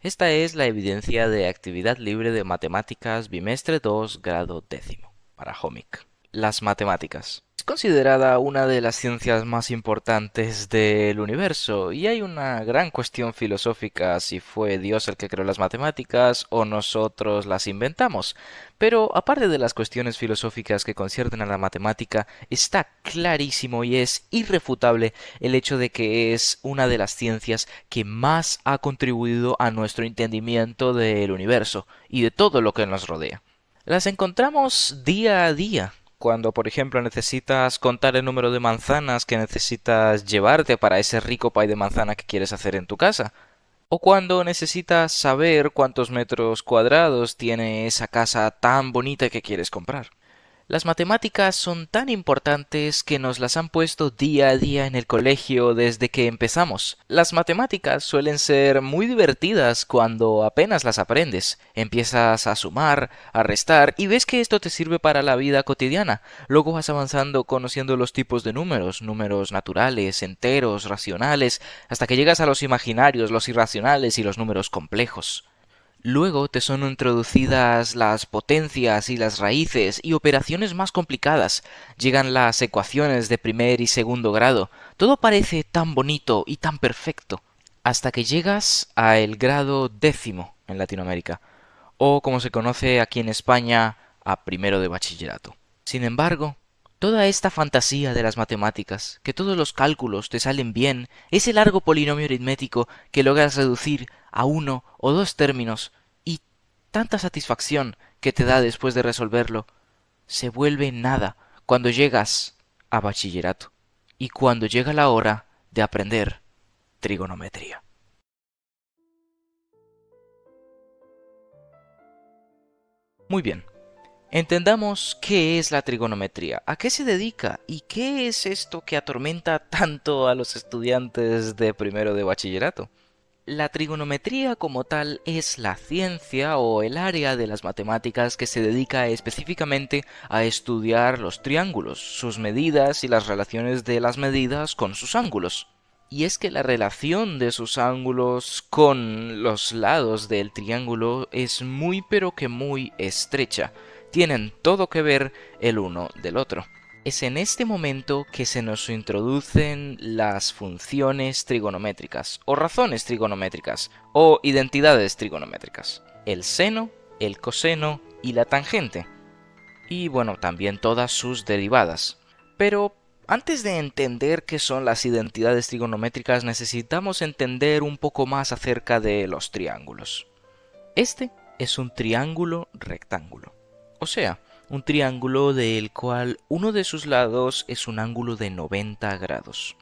Esta es la evidencia de actividad libre de matemáticas bimestre 2, grado décimo, para Homic. Las matemáticas. Es considerada una de las ciencias más importantes del universo y hay una gran cuestión filosófica si fue Dios el que creó las matemáticas o nosotros las inventamos. Pero aparte de las cuestiones filosóficas que conciernen a la matemática, está clarísimo y es irrefutable el hecho de que es una de las ciencias que más ha contribuido a nuestro entendimiento del universo y de todo lo que nos rodea. Las encontramos día a día. Cuando, por ejemplo, necesitas contar el número de manzanas que necesitas llevarte para ese rico pay de manzana que quieres hacer en tu casa. O cuando necesitas saber cuántos metros cuadrados tiene esa casa tan bonita que quieres comprar. Las matemáticas son tan importantes que nos las han puesto día a día en el colegio desde que empezamos. Las matemáticas suelen ser muy divertidas cuando apenas las aprendes. Empiezas a sumar, a restar y ves que esto te sirve para la vida cotidiana. Luego vas avanzando conociendo los tipos de números, números naturales, enteros, racionales, hasta que llegas a los imaginarios, los irracionales y los números complejos. Luego te son introducidas las potencias y las raíces y operaciones más complicadas. Llegan las ecuaciones de primer y segundo grado. Todo parece tan bonito y tan perfecto. Hasta que llegas al grado décimo en Latinoamérica, o como se conoce aquí en España, a primero de bachillerato. Sin embargo, toda esta fantasía de las matemáticas, que todos los cálculos te salen bien, ese largo polinomio aritmético que logras reducir a uno o dos términos, y tanta satisfacción que te da después de resolverlo, se vuelve nada cuando llegas a bachillerato y cuando llega la hora de aprender trigonometría. Muy bien. Entendamos qué es la trigonometría, a qué se dedica y qué es esto que atormenta tanto a los estudiantes de primero de bachillerato. La trigonometría como tal es la ciencia o el área de las matemáticas que se dedica específicamente a estudiar los triángulos, sus medidas y las relaciones de las medidas con sus ángulos. Y es que la relación de sus ángulos con los lados del triángulo es muy pero que muy estrecha. Tienen todo que ver el uno del otro. Es en este momento que se nos introducen las funciones trigonométricas, o razones trigonométricas, o identidades trigonométricas. El seno, el coseno y la tangente. Y bueno, también todas sus derivadas. Pero antes de entender qué son las identidades trigonométricas, necesitamos entender un poco más acerca de los triángulos. Este es un triángulo rectángulo. O sea, un triángulo del cual uno de sus lados es un ángulo de 90 grados.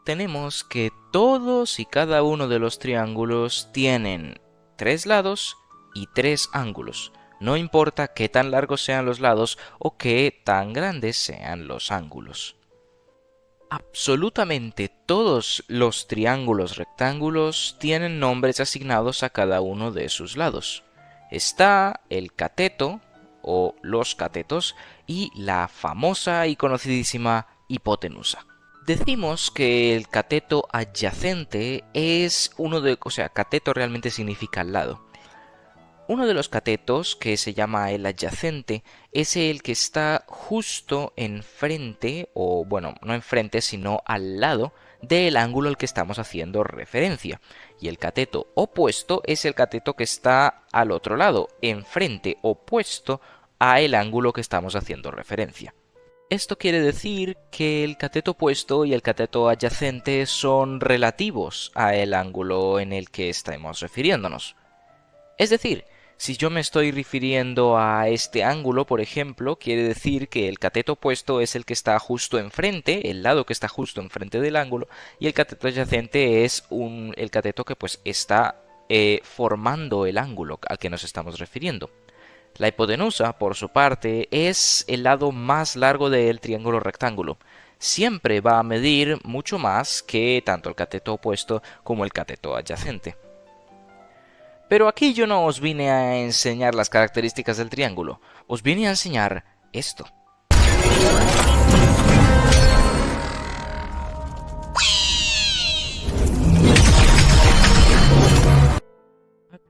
Tenemos que todos y cada uno de los triángulos tienen 3 lados y 3 ángulos. No importa qué tan largos sean los lados o qué tan grandes sean los ángulos. Absolutamente todos los triángulos rectángulos tienen nombres asignados a cada uno de sus lados. Está el cateto, o los catetos, y la famosa y conocidísima hipotenusa. Decimos que el cateto adyacente es cateto realmente significa al lado. Uno de los catetos, que se llama el adyacente, es el que está justo enfrente, o bueno, no enfrente, sino al lado del ángulo al que estamos haciendo referencia. Y el cateto opuesto es el cateto que está al otro lado, enfrente, opuesto a el ángulo que estamos haciendo referencia. Esto quiere decir que el cateto opuesto y el cateto adyacente son relativos a el ángulo en el que estamos refiriéndonos. Es decir, si yo me estoy refiriendo a este ángulo, por ejemplo, quiere decir que el cateto opuesto es el que está justo enfrente, el lado que está justo enfrente del ángulo, y el cateto adyacente es el cateto que pues está formando el ángulo al que nos estamos refiriendo. La hipotenusa, por su parte, es el lado más largo del triángulo rectángulo. Siempre va a medir mucho más que tanto el cateto opuesto como el cateto adyacente. Pero aquí yo no os vine a enseñar las características del triángulo, os vine a enseñar esto.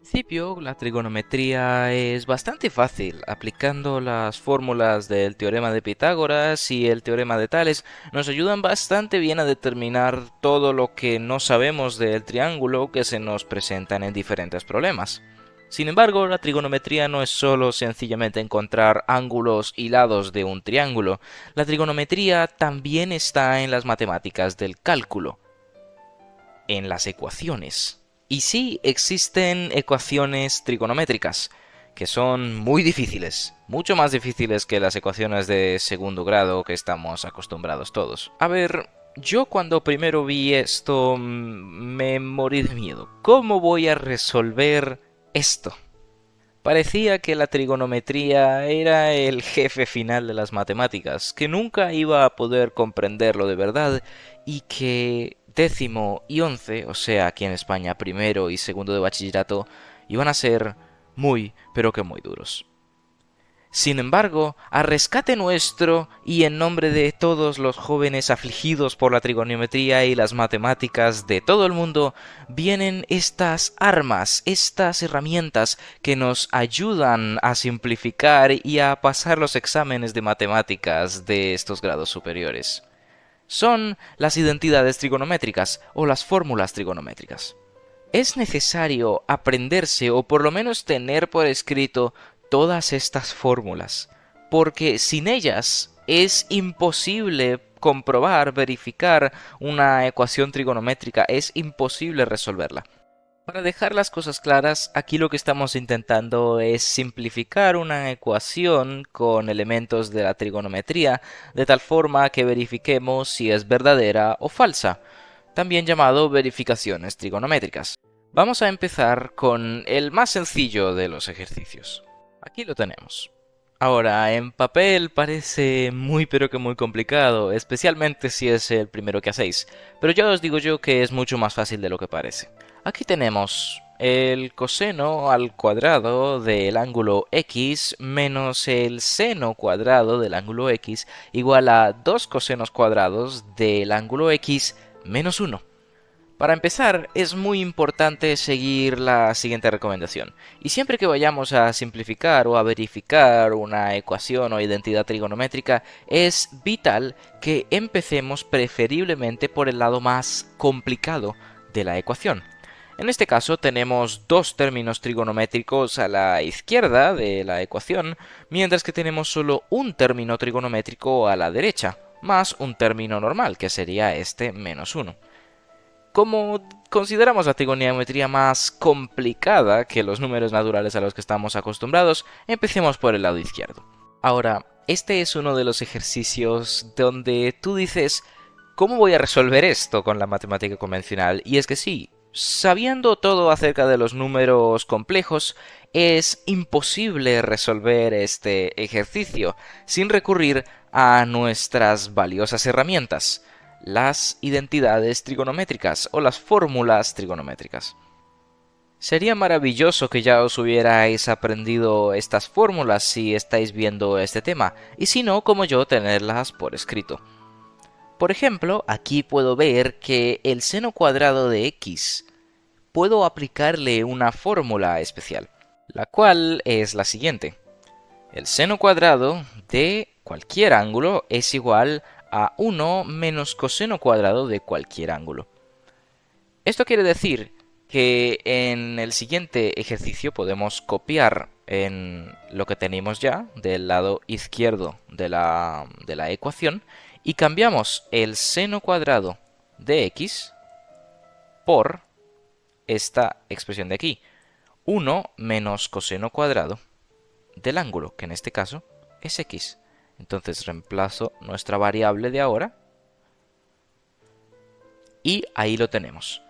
principio, la trigonometría es bastante fácil. Aplicando las fórmulas del teorema de Pitágoras y el teorema de Tales, nos ayudan bastante bien a determinar todo lo que no sabemos del triángulo que se nos presentan en diferentes problemas. Sin embargo, la trigonometría no es solo sencillamente encontrar ángulos y lados de un triángulo. La trigonometría también está en las matemáticas del cálculo, en las ecuaciones. Y sí existen ecuaciones trigonométricas, que son muy difíciles, mucho más difíciles que las ecuaciones de segundo grado que estamos acostumbrados todos. A ver, yo cuando primero vi esto me morí de miedo. ¿Cómo voy a resolver esto? Parecía que la trigonometría era el jefe final de las matemáticas, que nunca iba a poder comprenderlo de verdad y que décimo y once, o sea, aquí en España primero y segundo de bachillerato, iban a ser muy, pero que muy duros. Sin embargo, a rescate nuestro y en nombre de todos los jóvenes afligidos por la trigonometría y las matemáticas de todo el mundo, vienen estas armas, estas herramientas que nos ayudan a simplificar y a pasar los exámenes de matemáticas de estos grados superiores. Son las identidades trigonométricas o las fórmulas trigonométricas. Es necesario aprenderse o por lo menos tener por escrito todas estas fórmulas, porque sin ellas es imposible comprobar, verificar una ecuación trigonométrica, es imposible resolverla. Para dejar las cosas claras, aquí lo que estamos intentando es simplificar una ecuación con elementos de la trigonometría, de tal forma que verifiquemos si es verdadera o falsa, también llamado verificaciones trigonométricas. Vamos a empezar con el más sencillo de los ejercicios. Aquí lo tenemos. Ahora, en papel parece muy pero que muy complicado, especialmente si es el primero que hacéis, pero ya os digo yo que es mucho más fácil de lo que parece. Aquí tenemos el coseno al cuadrado del ángulo x menos el seno cuadrado del ángulo x igual a 2 cosenos cuadrados del ángulo x menos 1. Para empezar, es muy importante seguir la siguiente recomendación. Y siempre que vayamos a simplificar o a verificar una ecuación o identidad trigonométrica, es vital que empecemos preferiblemente por el lado más complicado de la ecuación. En este caso tenemos dos términos trigonométricos a la izquierda de la ecuación, mientras que tenemos solo un término trigonométrico a la derecha, más un término normal, que sería este menos 1. Como consideramos la trigonometría más complicada que los números naturales a los que estamos acostumbrados, empecemos por el lado izquierdo. Ahora, este es uno de los ejercicios donde tú dices, ¿cómo voy a resolver esto con la matemática convencional? Y es que sí, sabiendo todo acerca de los números complejos, es imposible resolver este ejercicio sin recurrir a nuestras valiosas herramientas, las identidades trigonométricas o las fórmulas trigonométricas. Sería maravilloso que ya os hubierais aprendido estas fórmulas si estáis viendo este tema, y si no, como yo, tenerlas por escrito. Por ejemplo, aquí puedo ver que el seno cuadrado de x puedo aplicarle una fórmula especial, la cual es la siguiente. El seno cuadrado de cualquier ángulo es igual a 1 menos coseno cuadrado de cualquier ángulo. Esto quiere decir que en el siguiente ejercicio podemos copiar en lo que tenemos ya del lado izquierdo de la ecuación y cambiamos el seno cuadrado de x por esta expresión de aquí, 1 menos coseno cuadrado del ángulo, que en este caso es x. Entonces reemplazo nuestra variable de ahora y ahí lo tenemos.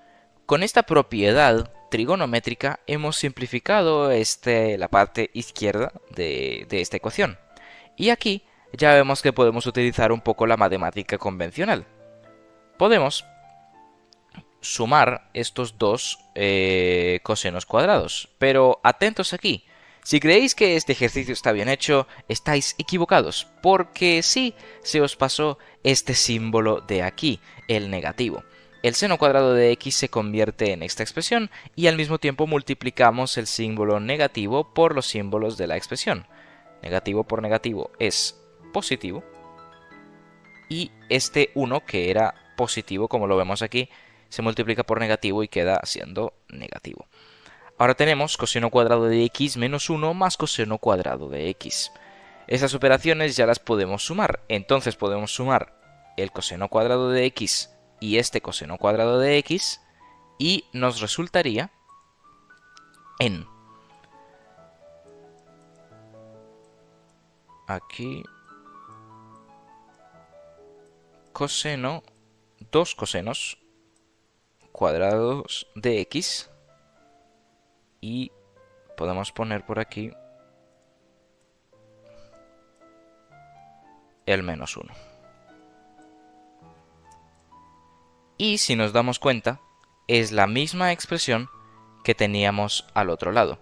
Con esta propiedad trigonométrica hemos simplificado la parte izquierda de esta ecuación. Y aquí ya vemos que podemos utilizar un poco la matemática convencional. Podemos sumar estos dos cosenos cuadrados, pero atentos aquí. Si creéis que este ejercicio está bien hecho, estáis equivocados, porque sí se os pasó este símbolo de aquí, el negativo. el seno cuadrado de x se convierte en esta expresión y al mismo tiempo multiplicamos el símbolo negativo por los símbolos de la expresión. Negativo por negativo es positivo y este 1, que era positivo como lo vemos aquí, se multiplica por negativo y queda siendo negativo. Ahora tenemos coseno cuadrado de x menos 1 más coseno cuadrado de x. Esas operaciones ya las podemos sumar, entonces podemos sumar el coseno cuadrado de x y este coseno cuadrado de x y nos resultaría en... Aquí... coseno, dos cosenos cuadrados de x y podemos poner por aquí el menos 1. Y si nos damos cuenta, es la misma expresión que teníamos al otro lado.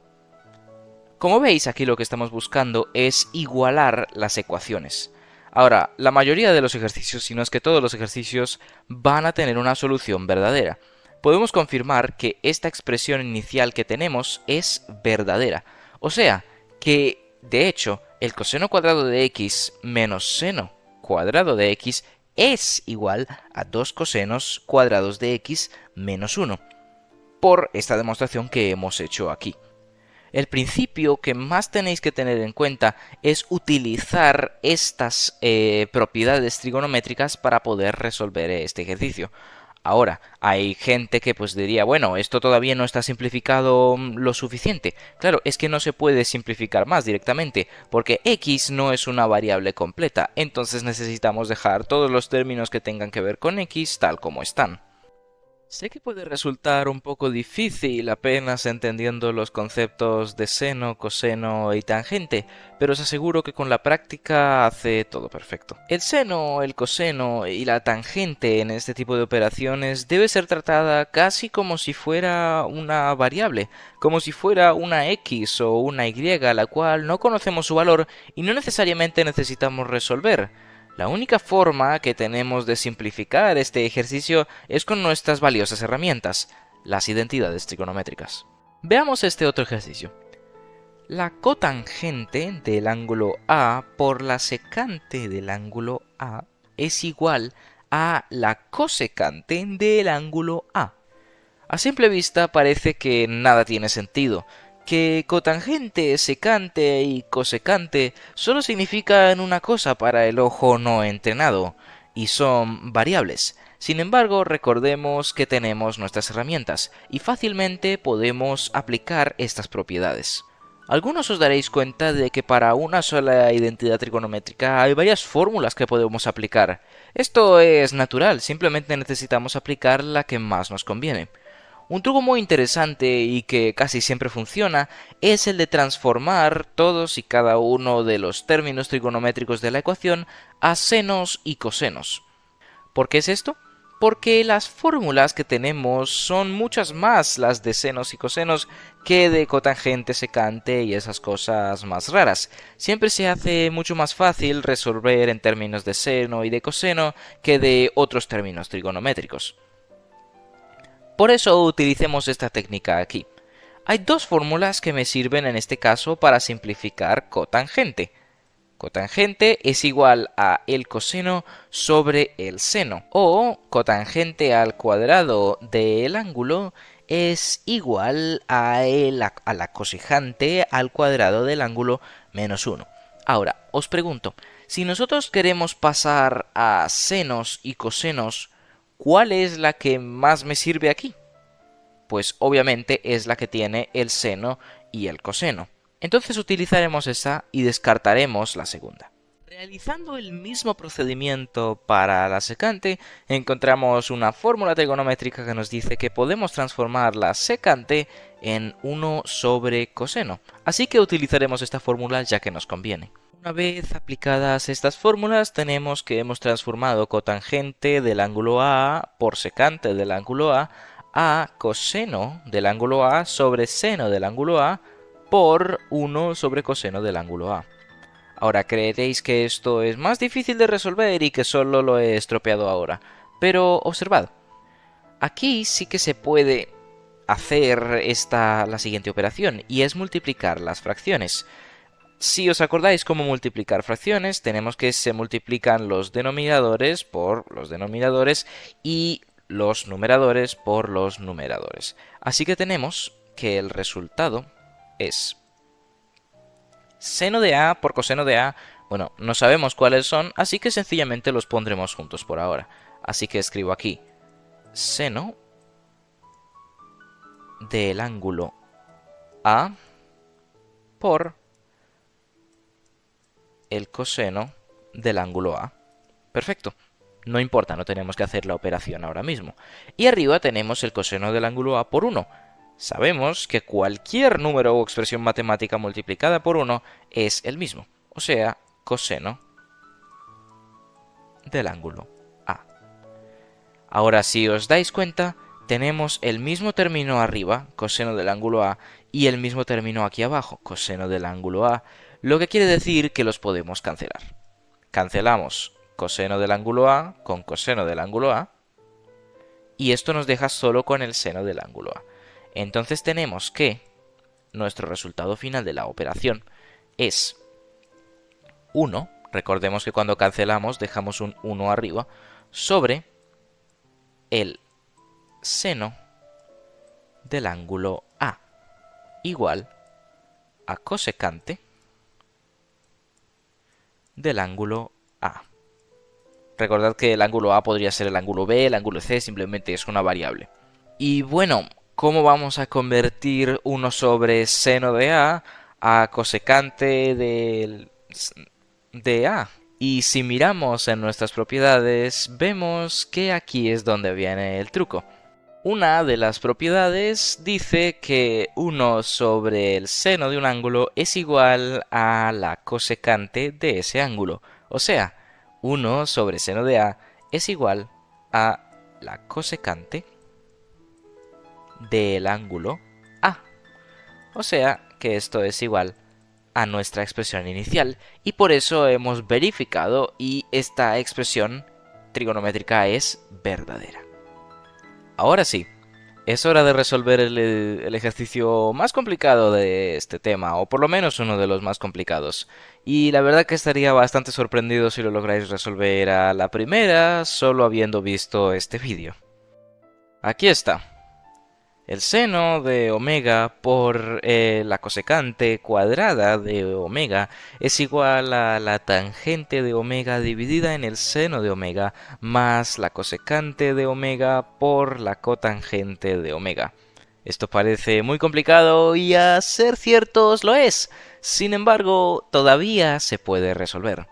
Como veis, aquí lo que estamos buscando es igualar las ecuaciones. Ahora, la mayoría de los ejercicios, si no es que todos los ejercicios, van a tener una solución verdadera. Podemos confirmar que esta expresión inicial que tenemos es verdadera. O sea, que, de hecho, el coseno cuadrado de x menos seno cuadrado de x es igual a 2 cosenos cuadrados de x menos 1, por esta demostración que hemos hecho aquí. El principio que más tenéis que tener en cuenta es utilizar estas propiedades trigonométricas para poder resolver este ejercicio. Ahora, hay gente que pues diría, bueno, esto todavía no está simplificado lo suficiente. Claro, es que no se puede simplificar más directamente, porque x no es una variable completa, entonces necesitamos dejar todos los términos que tengan que ver con x tal como están. Sé que puede resultar un poco difícil apenas entendiendo los conceptos de seno, coseno y tangente, pero os aseguro que con la práctica hace todo perfecto. El seno, el coseno y la tangente en este tipo de operaciones debe ser tratada casi como si fuera una variable, como si fuera una x o una y, la cual no conocemos su valor y no necesariamente necesitamos resolver. La única forma que tenemos de simplificar este ejercicio es con nuestras valiosas herramientas, las identidades trigonométricas. Veamos este otro ejercicio. La cotangente del ángulo A por la secante del ángulo A es igual a la cosecante del ángulo A. A simple vista parece que nada tiene sentido, que cotangente, secante y cosecante solo significan una cosa para el ojo no entrenado, y son variables. Sin embargo, recordemos que tenemos nuestras herramientas, y fácilmente podemos aplicar estas propiedades. Algunos os daréis cuenta de que para una sola identidad trigonométrica hay varias fórmulas que podemos aplicar. Esto es natural, simplemente necesitamos aplicar la que más nos conviene. Un truco muy interesante y que casi siempre funciona es el de transformar todos y cada uno de los términos trigonométricos de la ecuación a senos y cosenos. ¿Por qué es esto? Porque las fórmulas que tenemos son muchas más las de senos y cosenos que de cotangente, secante y esas cosas más raras. Siempre se hace mucho más fácil resolver en términos de seno y de coseno que de otros términos trigonométricos. Por eso utilicemos esta técnica aquí. Hay dos fórmulas que me sirven en este caso para simplificar cotangente. Cotangente es igual a el coseno sobre el seno, o cotangente al cuadrado del ángulo es igual a la cosejante al cuadrado del ángulo menos 1. Ahora, os pregunto, si nosotros queremos pasar a senos y cosenos, ¿cuál es la que más me sirve aquí? Pues obviamente es la que tiene el seno y el coseno. Entonces utilizaremos esa y descartaremos la segunda. Realizando el mismo procedimiento para la secante, encontramos una fórmula trigonométrica que nos dice que podemos transformar la secante en 1 sobre coseno. Así que utilizaremos esta fórmula ya que nos conviene. Una vez aplicadas estas fórmulas, tenemos que hemos transformado cotangente del ángulo A por secante del ángulo a coseno del ángulo A sobre seno del ángulo A por 1 sobre coseno del ángulo A. Ahora creeréis que esto es más difícil de resolver y que solo lo he estropeado ahora, pero observad. Aquí sí que se puede hacer la siguiente operación, y es multiplicar las fracciones. Si os acordáis cómo multiplicar fracciones, tenemos que se multiplican los denominadores por los denominadores y los numeradores por los numeradores. Así que tenemos que el resultado es seno de a por coseno de a. Bueno, no sabemos cuáles son, así que sencillamente los pondremos juntos por ahora. Así que escribo aquí seno del ángulo A por el coseno del ángulo A. Perfecto. No importa, no tenemos que hacer la operación ahora mismo. Y arriba tenemos el coseno del ángulo A por 1. Sabemos que cualquier número o expresión matemática multiplicada por 1 es el mismo, o sea, coseno del ángulo A. Ahora, si os dais cuenta, tenemos el mismo término arriba, coseno del ángulo A, y el mismo término aquí abajo, coseno del ángulo A, lo que quiere decir que los podemos cancelar. Cancelamos coseno del ángulo A con coseno del ángulo A, y esto nos deja solo con el seno del ángulo A. Entonces tenemos que nuestro resultado final de la operación es 1, recordemos que cuando cancelamos dejamos un 1 arriba, sobre el seno del ángulo A, igual a cosecante del ángulo A. Recordad que el ángulo A podría ser el ángulo B, el ángulo C, simplemente es una variable. Y bueno, ¿cómo vamos a convertir 1 sobre seno de A a cosecante de A? Y si miramos en nuestras propiedades, vemos que aquí es donde viene el truco. Una de las propiedades dice que 1 sobre el seno de un ángulo es igual a la cosecante de ese ángulo. O sea, 1 sobre seno de A es igual a la cosecante del ángulo A. O sea, que esto es igual a nuestra expresión inicial, y por eso hemos verificado y esta expresión trigonométrica es verdadera. Ahora sí, es hora de resolver el ejercicio más complicado de este tema, o por lo menos uno de los más complicados. Y la verdad que estaría bastante sorprendido si lo lográis resolver a la primera, solo habiendo visto este vídeo. Aquí está. El seno de omega por la cosecante cuadrada de omega es igual a la tangente de omega dividida en el seno de omega más la cosecante de omega por la cotangente de omega. Esto parece muy complicado y a ser ciertos lo es. Sin embargo, todavía se puede resolver.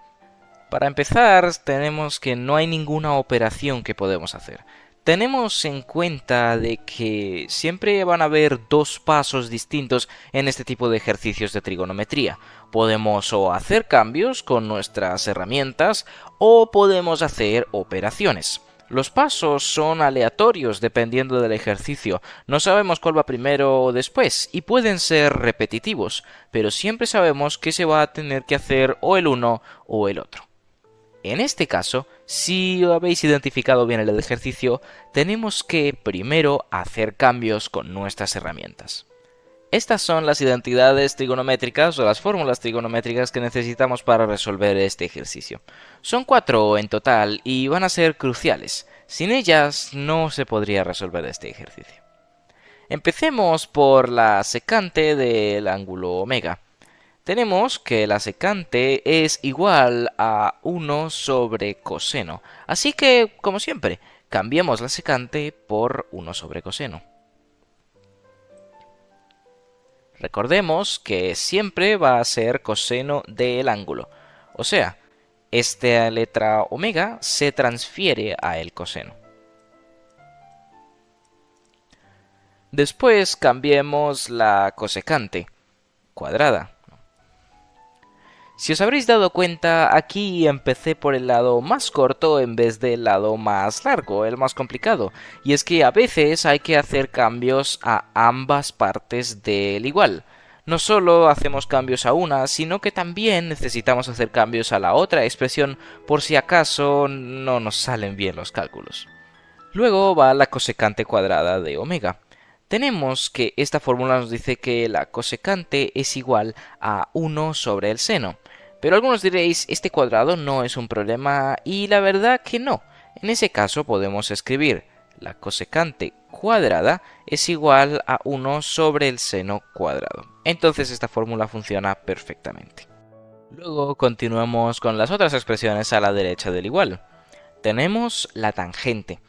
Para empezar, tenemos que no hay ninguna operación que podemos hacer. Tenemos en cuenta de que siempre van a haber dos pasos distintos en este tipo de ejercicios de trigonometría. Podemos o hacer cambios con nuestras herramientas o podemos hacer operaciones. Los pasos son aleatorios dependiendo del ejercicio, no sabemos cuál va primero o después y pueden ser repetitivos, pero siempre sabemos que se va a tener que hacer o el uno o el otro. En este caso, si habéis identificado bien el ejercicio, tenemos que primero hacer cambios con nuestras herramientas. Estas son las identidades trigonométricas o las fórmulas trigonométricas que necesitamos para resolver este ejercicio. Son 4 en total y van a ser cruciales. Sin ellas no se podría resolver este ejercicio. Empecemos por la secante del ángulo omega. Tenemos que la secante es igual a 1 sobre coseno. Así que, como siempre, cambiamos la secante por 1 sobre coseno. Recordemos que siempre va a ser coseno del ángulo. O sea, esta letra omega se transfiere a el coseno. Después cambiemos la cosecante cuadrada. Si os habréis dado cuenta, aquí empecé por el lado más corto en vez del lado más largo, el más complicado. Y es que a veces hay que hacer cambios a ambas partes del igual. No solo hacemos cambios a una, sino que también necesitamos hacer cambios a la otra expresión por si acaso no nos salen bien los cálculos. Luego va la cosecante cuadrada de omega. Tenemos que esta fórmula nos dice que la cosecante es igual a 1 sobre el seno. Pero algunos diréis, este cuadrado no es un problema, y la verdad que no. En ese caso podemos escribir la cosecante cuadrada es igual a 1 sobre el seno cuadrado. Entonces esta fórmula funciona perfectamente. Luego continuamos con las otras expresiones a la derecha del igual. Tenemos la tangente,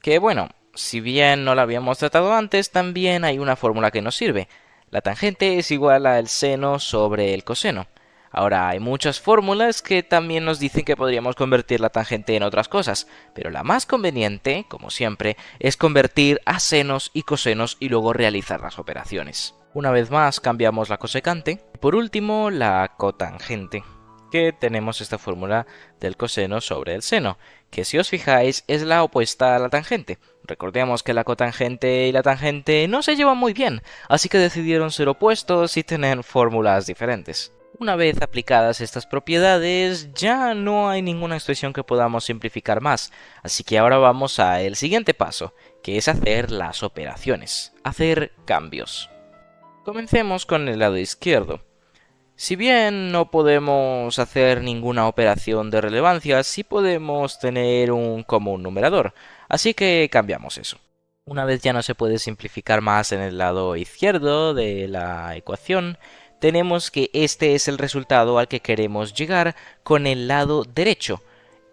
que bueno, si bien no la habíamos tratado antes, también hay una fórmula que nos sirve. La tangente es igual al seno sobre el coseno. Ahora, hay muchas fórmulas que también nos dicen que podríamos convertir la tangente en otras cosas, pero la más conveniente, como siempre, es convertir a senos y cosenos y luego realizar las operaciones. Una vez más cambiamos la cosecante. Por último, la cotangente, que tenemos esta fórmula del coseno sobre el seno, que si os fijáis es la opuesta a la tangente. Recordemos que la cotangente y la tangente no se llevan muy bien, así que decidieron ser opuestos y tener fórmulas diferentes. Una vez aplicadas estas propiedades, ya no hay ninguna expresión que podamos simplificar más, así que ahora vamos al siguiente paso, que es hacer las operaciones, hacer cambios. Comencemos con el lado izquierdo. Si bien no podemos hacer ninguna operación de relevancia, sí podemos tener un común numerador, así que cambiamos eso. Una vez ya no se puede simplificar más en el lado izquierdo de la ecuación, tenemos que este es el resultado al que queremos llegar con el lado derecho.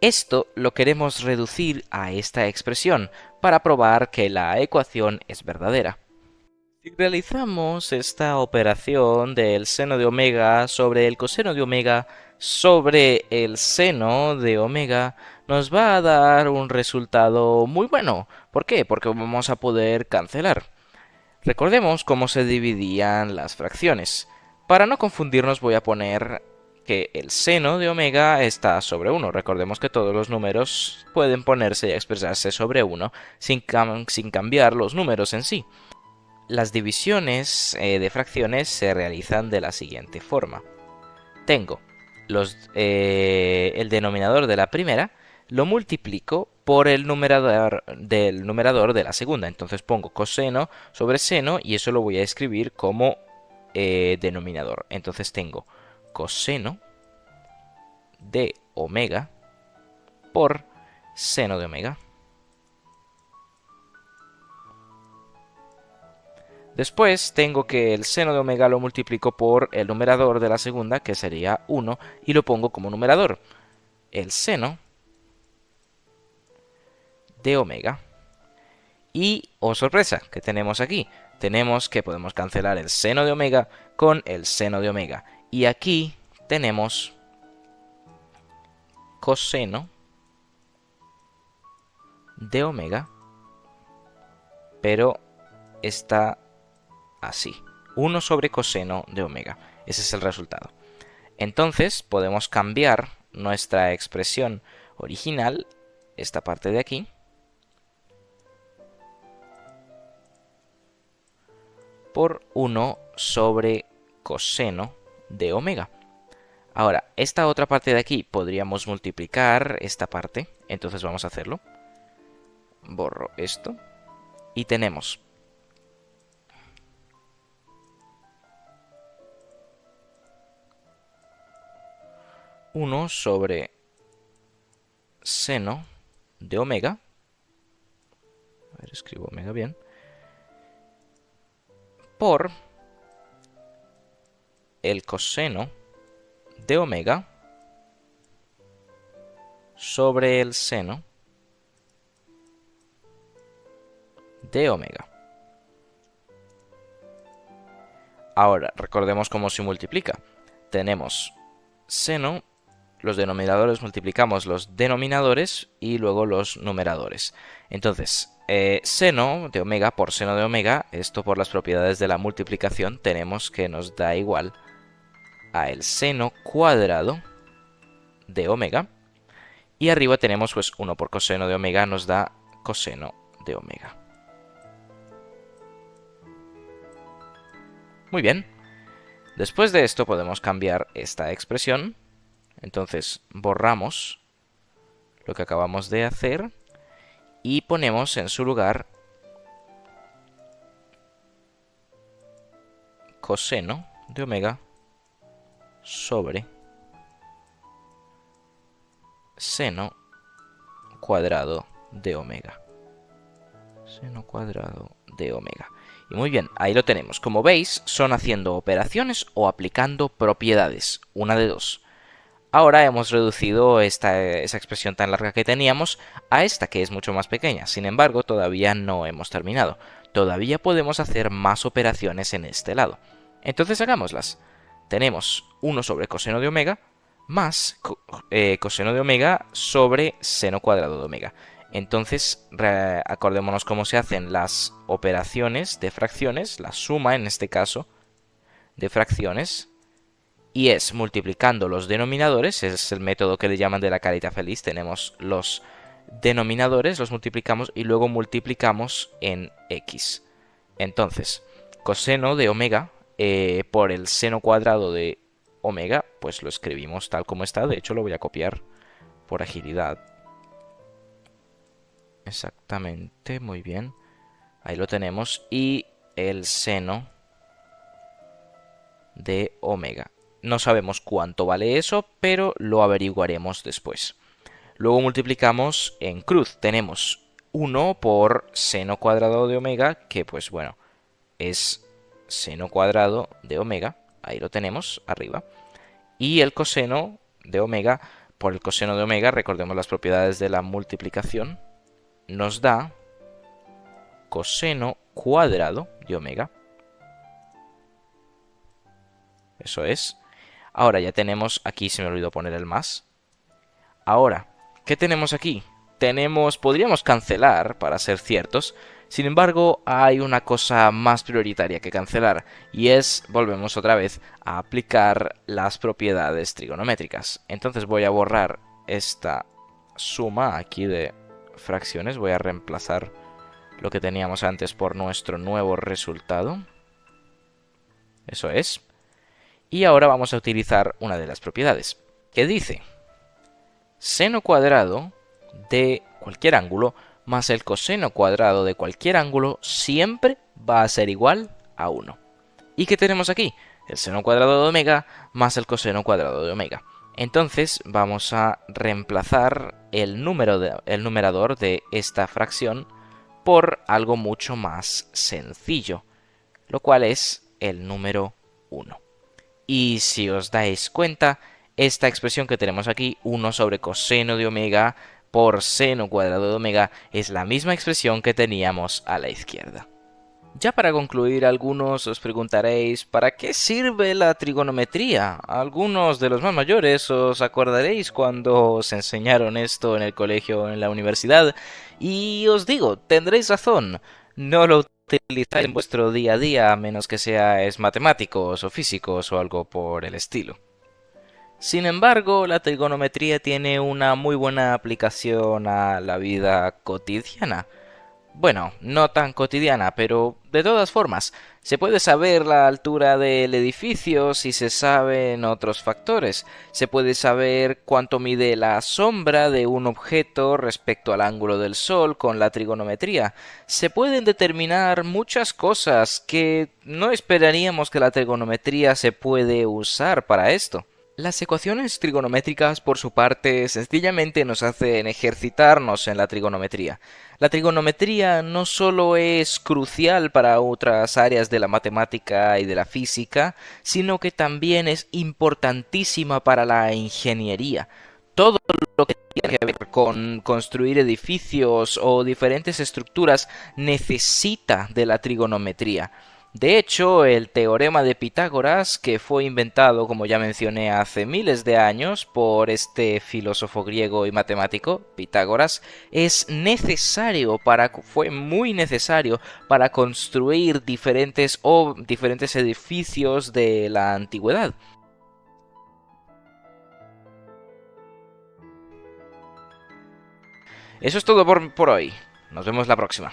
Esto lo queremos reducir a esta expresión para probar que la ecuación es verdadera. Si realizamos esta operación del seno de omega sobre el coseno de omega sobre el seno de omega, nos va a dar un resultado muy bueno. ¿Por qué? Porque vamos a poder cancelar. Recordemos cómo se dividían las fracciones. Para no confundirnos voy a poner que el seno de omega está sobre 1. Recordemos que todos los números pueden ponerse y expresarse sobre 1 sin cambiar los números en sí. Las divisiones de fracciones se realizan de la siguiente forma. Tengo el denominador de la primera, lo multiplico por el numerador de la segunda. Entonces pongo coseno sobre seno y eso lo voy a escribir como denominador. Entonces tengo coseno de omega por seno de omega. Después tengo que el seno de omega lo multiplico por el numerador de la segunda, que sería 1, y lo pongo como numerador. El seno de omega. Y, oh sorpresa, ¿qué tenemos aquí? Tenemos que podemos cancelar el seno de omega con el seno de omega. Y aquí tenemos coseno de omega, pero está así, 1 sobre coseno de omega. Ese es el resultado. Entonces podemos cambiar nuestra expresión original, esta parte de aquí, por 1 sobre coseno de omega. Ahora, esta otra parte de aquí podríamos multiplicar esta parte, entonces vamos a hacerlo. Borro esto y tenemos 1 sobre seno de omega. A ver, escribo omega bien. Por el coseno de omega sobre el seno de omega. Ahora, recordemos cómo se multiplica. Tenemos seno, los denominadores multiplicamos los denominadores y luego los numeradores. Entonces, seno de omega por seno de omega, esto por las propiedades de la multiplicación, tenemos que nos da igual a el seno cuadrado de omega. Y arriba tenemos pues 1 por coseno de omega nos da coseno de omega. Muy bien. Después de esto podemos cambiar esta expresión. Entonces borramos lo que acabamos de hacer y ponemos en su lugar coseno de omega sobre seno cuadrado de omega. Seno cuadrado de omega. Y muy bien, ahí lo tenemos. Como veis, son haciendo operaciones o aplicando propiedades. Una de dos. Ahora hemos reducido esa expresión tan larga que teníamos a esta, que es mucho más pequeña. Sin embargo, todavía no hemos terminado. Todavía podemos hacer más operaciones en este lado. Entonces hagámoslas. Tenemos 1 sobre coseno de omega más coseno de omega sobre seno cuadrado de omega. Entonces, acordémonos cómo se hacen las operaciones de fracciones, la suma en este caso de fracciones, y es multiplicando los denominadores, es el método que le llaman de la carita feliz. Tenemos los denominadores, los multiplicamos y luego multiplicamos en x. Entonces, coseno de omega por el seno cuadrado de omega, pues lo escribimos tal como está. De hecho, lo voy a copiar por agilidad. Exactamente, muy bien. Ahí lo tenemos. Y el seno de omega. No sabemos cuánto vale eso, pero lo averiguaremos después. Luego multiplicamos en cruz. Tenemos 1 por seno cuadrado de omega, que pues bueno, es seno cuadrado de omega. Ahí lo tenemos, arriba. Y el coseno de omega por el coseno de omega, recordemos las propiedades de la multiplicación, nos da coseno cuadrado de omega. Eso es. Ahora ya tenemos, aquí se me olvidó poner el más. Ahora, ¿qué tenemos aquí? Podríamos cancelar, para ser ciertos. Sin embargo, hay una cosa más prioritaria que cancelar, y es, volvemos otra vez, a aplicar las propiedades trigonométricas. Entonces voy a borrar esta suma aquí de fracciones, voy a reemplazar lo que teníamos antes por nuestro nuevo resultado. Eso es. Y ahora vamos a utilizar una de las propiedades, que dice seno cuadrado de cualquier ángulo más el coseno cuadrado de cualquier ángulo siempre va a ser igual a 1. ¿Y qué tenemos aquí? El seno cuadrado de omega más el coseno cuadrado de omega. Entonces vamos a reemplazar el numerador de esta fracción por algo mucho más sencillo, lo cual es el número 1. Y si os dais cuenta, esta expresión que tenemos aquí, 1 sobre coseno de omega por seno cuadrado de omega, es la misma expresión que teníamos a la izquierda. Ya para concluir, algunos os preguntaréis ¿para qué sirve la trigonometría? Algunos de los más mayores os acordaréis cuando os enseñaron esto en el colegio o en la universidad, y os digo, tendréis razón, no lo utilizáis en vuestro día a día a menos que seáis matemáticos o físicos o algo por el estilo. Sin embargo, la trigonometría tiene una muy buena aplicación a la vida cotidiana. Bueno, no tan cotidiana, pero de todas formas, se puede saber la altura del edificio si se saben otros factores. Se puede saber cuánto mide la sombra de un objeto respecto al ángulo del sol con la trigonometría. Se pueden determinar muchas cosas que no esperaríamos que la trigonometría se puede usar para esto. Las ecuaciones trigonométricas, por su parte, sencillamente nos hacen ejercitarnos en la trigonometría. La trigonometría no solo es crucial para otras áreas de la matemática y de la física, sino que también es importantísima para la ingeniería. Todo lo que tiene que ver con construir edificios o diferentes estructuras necesita de la trigonometría. De hecho, el teorema de Pitágoras, que fue inventado, como ya mencioné, hace miles de años por este filósofo griego y matemático, Pitágoras, fue muy necesario para construir diferentes edificios de la antigüedad. Eso es todo por hoy. Nos vemos la próxima.